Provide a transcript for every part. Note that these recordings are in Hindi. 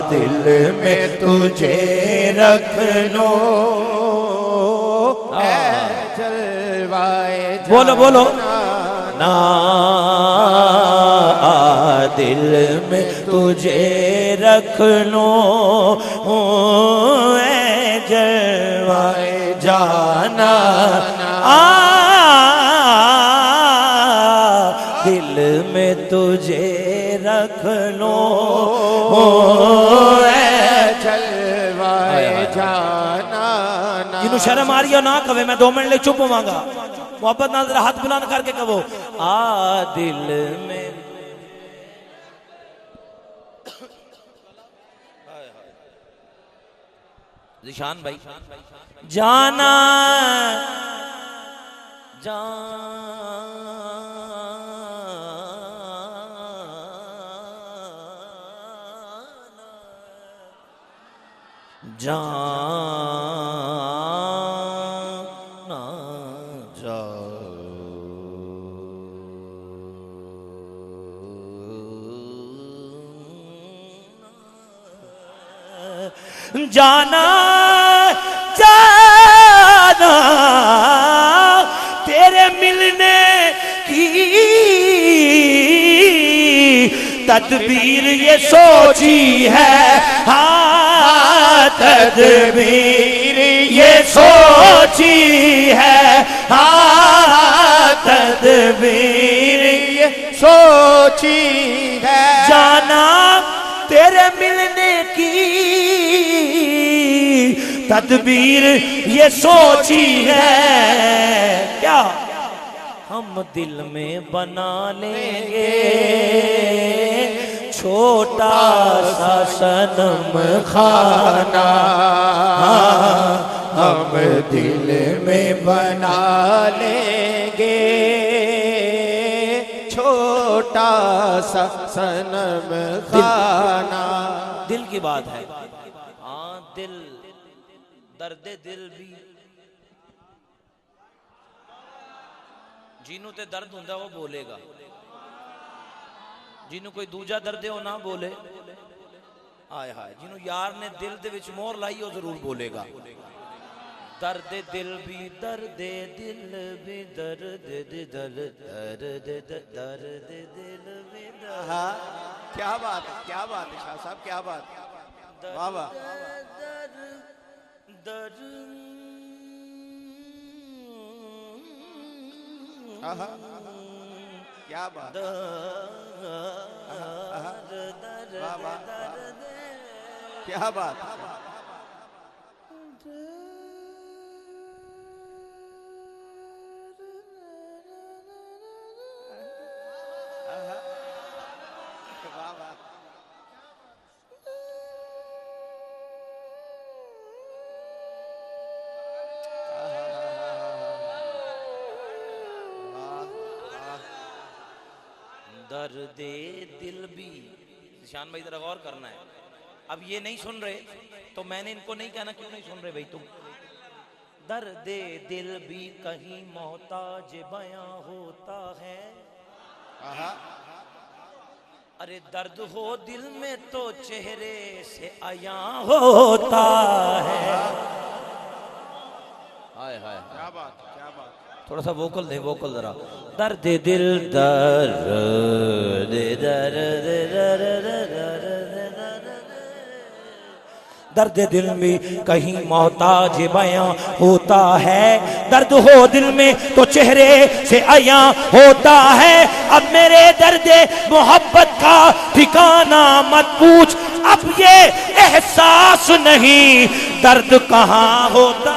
दिल में तुझे रख लो, जलवाए बोलो बोलो ना, दिल में तुझे रख लो, जलवाए जाना, दिल में तुझे रख लो, जलवाए जाना। जिन्हों शर्म आ रही हो ना कहे, मैं 2 मिनट ले चुप होवांगा, मोहब्बत ना जरा हाथ बुलंद करके कहो आ दिल में। जिशान भाई जाना जाना जाना जाना तेरे मिलने की तदबीर ये सोची है, हाँ तदबीर ये सोची है, हाँ तदबीर ये सोची है। जाना तेरे मिलने की तदबीर ये सोची है, क्या हम दिल में बना लेंगे छोटा सा सनम खाना, हम दिल में बना लेंगे छोटा सा सनम खाना। दिल की बात है, हाँ दिल दर्दे दिल भी जिन्हों ते दर्द हुंदा वो बोलेगा, जिन्हों कोई दूजा दर्द हो ना बोले, आय हाय जिन्हों यार ने दिल दे विच मोहर लाई हो जरूर बोलेगा। दर्दे दिल भी दर्दे दिल भी दर्द दिल दर्द दर्द दिल भी। हाँ क्या बात है, क्या बात है शाह साहब, क्या बात, वाह वाह। क्या बात, क्या बात। दर्दे दिल भी, शान भाई जरा गौर करना है। अब ये नहीं सुन रहे तो मैंने इनको नहीं कहना क्यों नहीं सुन रहे भाई तुम। दर्दे दिल भी कहीं मोहताज बयां होता है, अरे दर्द हो दिल में तो चेहरे से आया होता है। हाय हाय क्या बात, क्या बात। थोड़ा सा वोकल दे, वोकल जरा। दर्द दिल दर्द दर्द दिल में कहीं मोहताज बयां होता है, दर्द हो दिल में तो चेहरे से आया होता है। अब मेरे दर्द मोहब्बत का ठिकाना मत पूछ, अब ये एहसास नहीं दर्द कहाँ होता।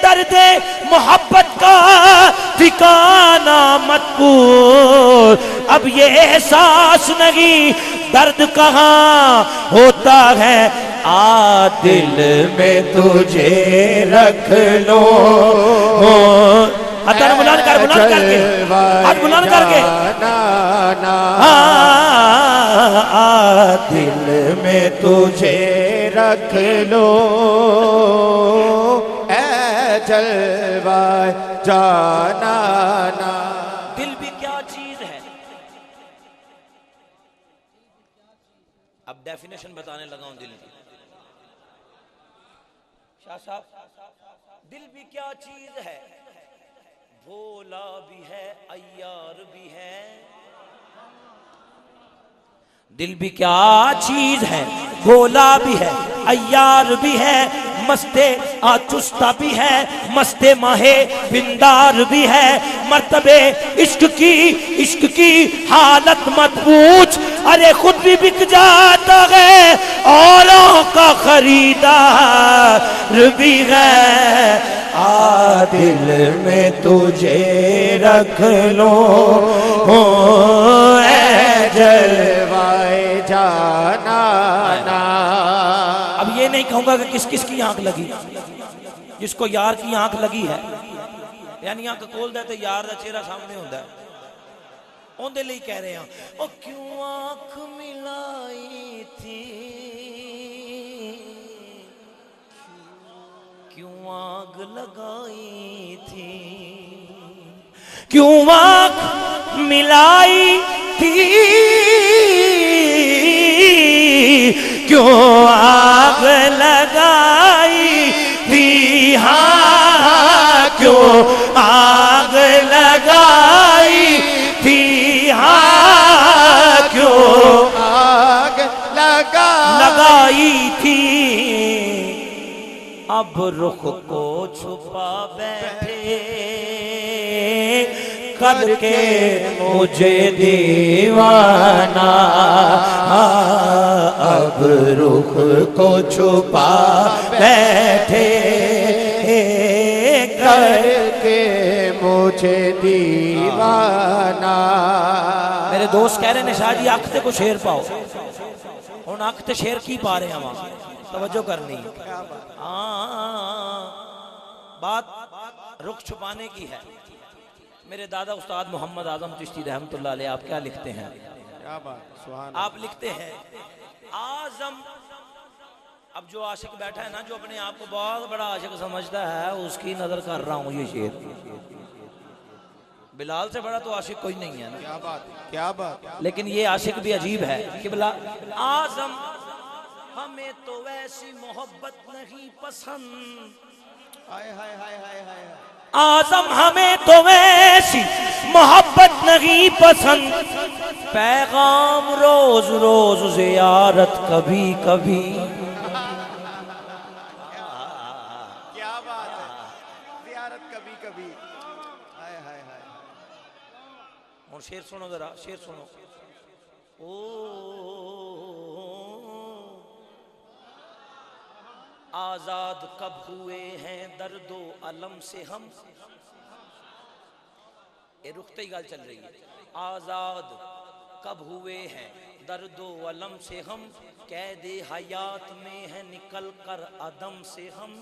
दर्द मोहब्बत का ठिकाना मत पूछ, अब ये एहसास नहीं दर्द कहाँ होता है। आ दिल में तुझे रख लो, हाथ बुलंद कर, बुलंद करके, हाथ बुलंद करके। आ दिल में तुझे रख लो, जलवा जाना ना। दिल भी क्या चीज है, डेफिनेशन बताने लगा हूं दिल की। शाह साहब, दिल भी क्या चीज है, भोला भी है अय्यार भी है। दिल भी क्या चीज है, भोला भी है अय्यार भी है, मस्ते आचुस्ता भी है, मस्ते माहे बिंदार भी है। मर्तबे इश्क की हालत मत पूछ, अरे खुद भी बिक जाता है औरों का खरीदार भी है। आ दिल में तुझे रख लो जलवाए जाना ना। अब ये नहीं कहूंगा कि किस किस की आंख लगी, जिसको यार की आंख लगी है, यानी आंख खोल दे तो यार का चेहरा सामने होता है, उनके लिए कह रहे हैं। ओ क्यों आंख मिलाई थी, क्यों आग लगाई थी, क्यों आंख मिलाई थी, क्यों आग लगाई थी, हाँ क्यों आग लगाई थी, हाँ क्यों आग लगाई थी। अब रुख को छुपा बैठे करके मुझे दीवाना, अब रुख को छुपा बैठे करके मुझे दीवाना। मेरे दोस्त कह रहे हैं शाह जी अख को शेर पाओ, हुण अख ते शेर की पा रहे हैं वहां, तवज्जो करनी। बात रुख छुपाने की है। मेरे दादा उस्ताद मोहम्मद आजम चिश्ती रहमतुल्लाह अलैह आप क्या लिखते हैं, क्या बात, सुभान आप लिखते हैं आजम। अब जो आशिक बैठा है ना, जो अपने आप को बहुत बड़ा आशिक समझता है, उसकी नजर कर रहा हूं ये शेर। बिलाल से बड़ा तो आशिक कोई नहीं है ना। क्या बात, क्या बात। लेकिन ये आशिक भी अजीब है कि आजम हमें तो वैसी मोहब्बत नहीं पसंद, हाय हाय हाय हाय हाय। आजम हमें तो वैसी मोहब्बत नहीं पसंद, पैगाम रोज रोज ज़ियारत कभी कभी। क्या बात है, ज़ियारत कभी कभी, हाय हाय हाय। और शेर सुनो जरा, शेर सुनो। ओ आजाद कब हुए हैं दर्दो अलम से हम, ये रुखते ही गाल चल रही है। आजाद कब हुए हैं दर्दो अलम से हम, कैदे हयात में है निकल कर अदम से हम।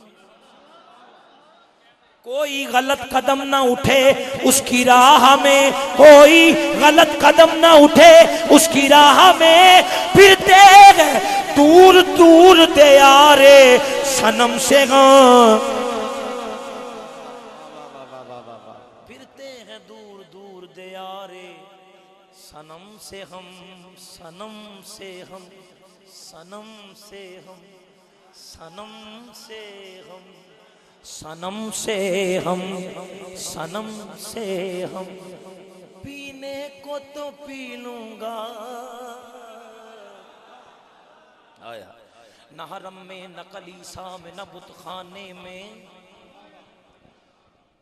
कोई गलत कदम ना उठे उसकी राह में, कोई गलत कदम ना उठे उसकी राह में, फिरते हैं दूर दूर दे यारे सनम से हाँ, फिरते हैं दूर दूर दे यारे सनम से हम, सनम से हम, सनम से हम, सनम से हम, सनम से हम, सनम से हम। पीने को तो पी लूंगा, न हरम में न कलीसा में न बुतखाने में,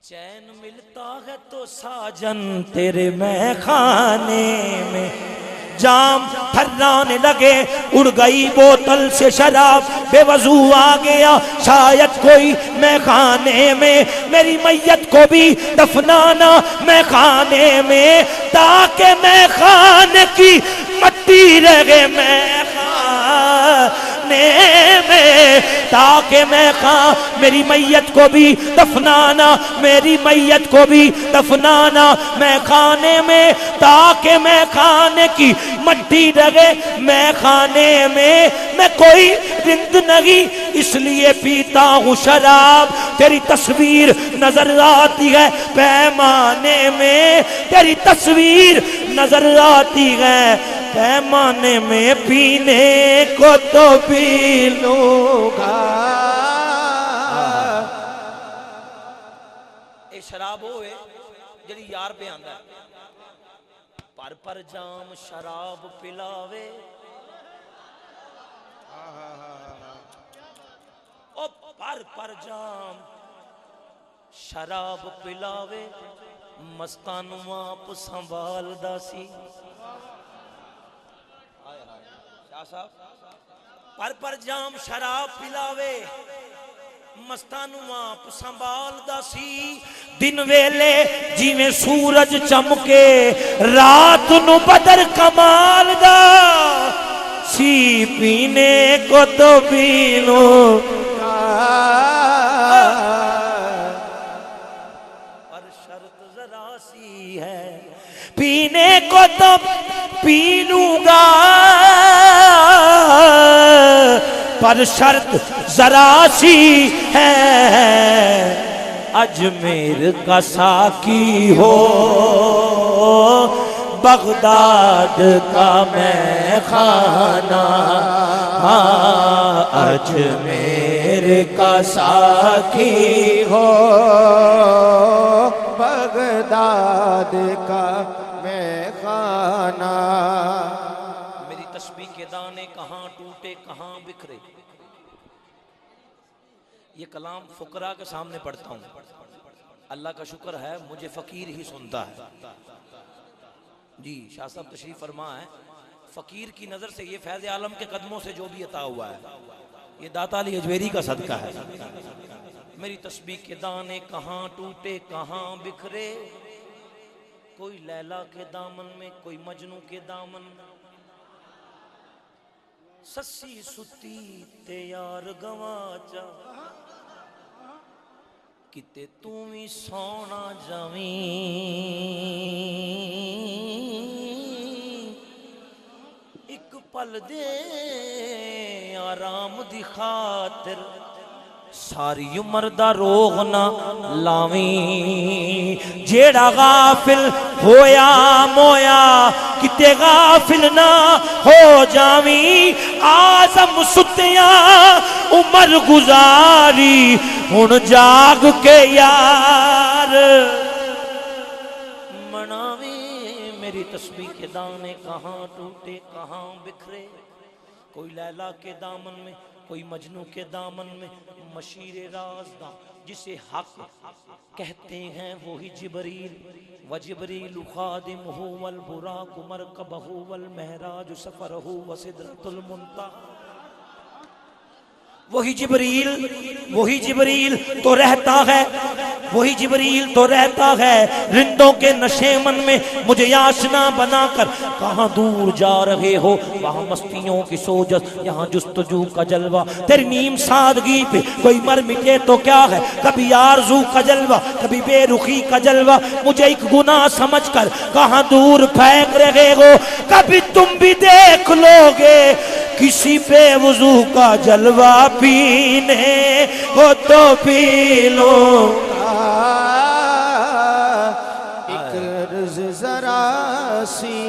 चैन मिलता है तो साजन तेरे मैखाने में। जाम थर्राने लगे, उड़ गई बोतल से शराब, बेवजू आ गया शायद कोई मैखाने में। मेरी मैयत को भी दफनाना मैखाने में, ताकि मैखाने की मट्टी रहे मैखाने में, ताकि मैं खा। मेरी मैयत को भी दफनाना, मेरी मैयत को भी दफनाना मैं खाने में, ताकि मैं खाने की मट्टी लगे मैं खाने में। मैं कोई रिंद नहीं इसलिए पीता हूँ शराब, तेरी तस्वीर नजर आती है पैमाने में, तेरी तस्वीर नजर आती है पैमाने में पीने को तो पी लूंगा। ये शराब होवे जड़ी यार पे आंदा है, पर जाम शराब पिलावे, ओ पर जाम शराब पिलावे, मस्तानू आप संभालदा सी। पर जाम शराब पिलावे, मस्तानू आप संभालदा सी। दिन वेले जिवें सूरज चमके, रात नू बदर कमाल दा सी। पीने को तो पी लो, पर शर्त जरा सी है। पीने को तो पी लूंगा, पर शर्त जरा सी है। अजमेर का साकी हो, बगदाद का मैं खाना। हाँ, अजमेर का साकी हो, बगदाद का मैं खाना। मेरी तस्बीह के दाने कहाँ टूटे कहाँ बिखरे। ये कलाम फुकरा के सामने पढ़ता हूँ। अल्लाह का शुक्र है मुझे फकीर ही सुनता है। जी शाह साहब तशरीफ फरमा है। फकीर की नजर से ये फैज़ आलम के कदमों से जो भी अता हुआ है, ये दाता अली अजमेरी का सदका है। मेरी तस्बीह के दाने कहाँ टूटे कहाँ बिखरे, कोई लैला के दामन में, कोई मजनू के दामन में। सस्सी सुती ते यार गवाचा, किते तू भी सोना जावी। एक पल दे आराम दी खातिर, सारी उम्र दा रोग ना लावी। जेड़ा गाफिल होया मोया, किते गाफिल ना हो जावी। आजम सुतिया उमर गुजारी, हुण जाग के यार मनावी। मेरी तस्बीह के दाने कहाँ टूटे कहाँ बिखरे, कोई लैला के दामन में, कोई मजनू के दामन में। मशीरे राज़दा जिसे हक कहते हैं वही जिबरील, व जिबरील खादिमुहु वल बुराक मरकबहु वल महराज सफरहु व सिदरतुल मुंतहा। वही जिबरील तो रहता है, वही जिबरील तो रहता है रिंदों के नशेमन में। मुझे आशना बनाकर कहाँ दूर जा रहे हो, वहाँ मस्तियों की सोजस, यहाँ जुस्तजू का जलवा। तेरी नीम सादगी पे कोई मर मिटे तो क्या है, कभी आरज़ू का जलवा कभी बेरुखी का जलवा। मुझे एक गुनाह समझकर कहाँ दूर फेंक रहे हो, कभी तुम भी देख लोगे किसी बेवुजू का जलवा। पीने को तो पी लो, एक अर्ज़ जरा सी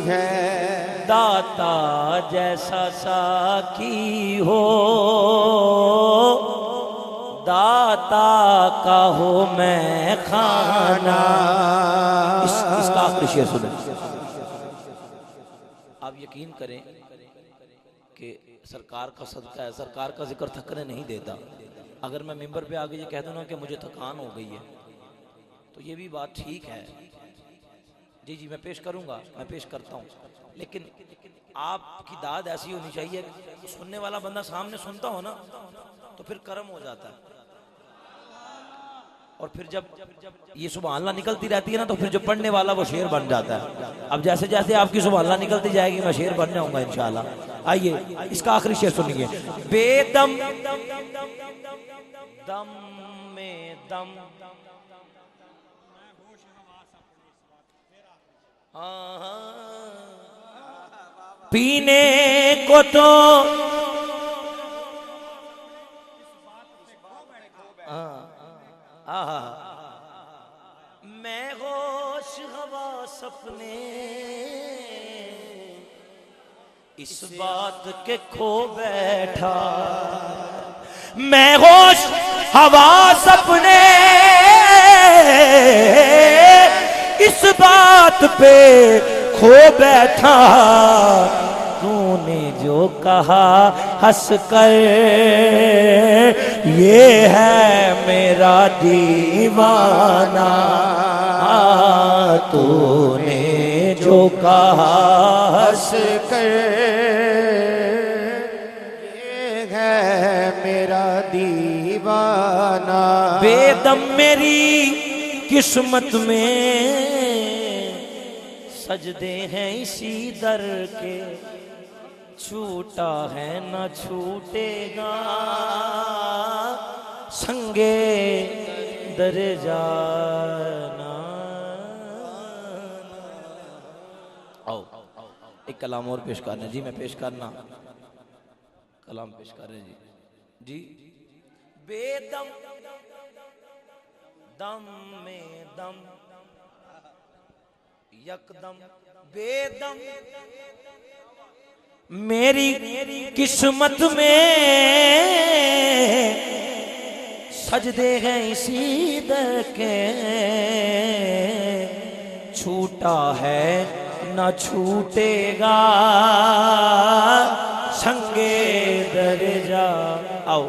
है। दाता जैसा साकी हो, दाता का हो मैं खाना। इसका आखिरी शेर सुने। आप यकीन करें कि सरकार का सदका है, सरकार का जिक्र थकने नहीं देता। अगर मैं मिंबर पे आगे ये कह दूं ना कि मुझे थकान हो गई है, तो ये भी बात ठीक है। जी जी मैं पेश करूंगा, मैं पेश करता हूँ, लेकिन आपकी दाद ऐसी होनी चाहिए कि सुनने वाला बंदा सामने सुनता हो ना तो फिर कर्म हो जाता है। और फिर जब ये सुभान अल्लाह निकलती रहती है ना, तो फिर जो पढ़ने वाला वो शेर बन जाता है। अब जैसे जैसे आपकी सुभान अल्लाह निकलती जाएगी मैं शेर बन जाऊंगा इंशाल्लाह। आइए इसका आखिरी शेर सुनिए। बेदम दम में दम, पीने को तो मैं होश हवा सपने, इस बात के खो बैठा मैं होश हवास अपने इस बात पे खो बैठा तूने जो कहा हंस कर ये है मेरा दीवाना तूने जो कहा हंस कर ये है मेरा दीवाना बेदम मेरी किस्मत में सजदे हैं इसी दर के छूटा है न छूटेगा संगे दर जाना। आओ एक कलाम और पेश करना जी मैं पेश करना कलाम पेश कर रहे जी बेदम दम में दम यकदम बेदम मेरी किस्मत में सजदे हैं इसी दर के छूटा है न छूटेगा संगे दर जा। आओ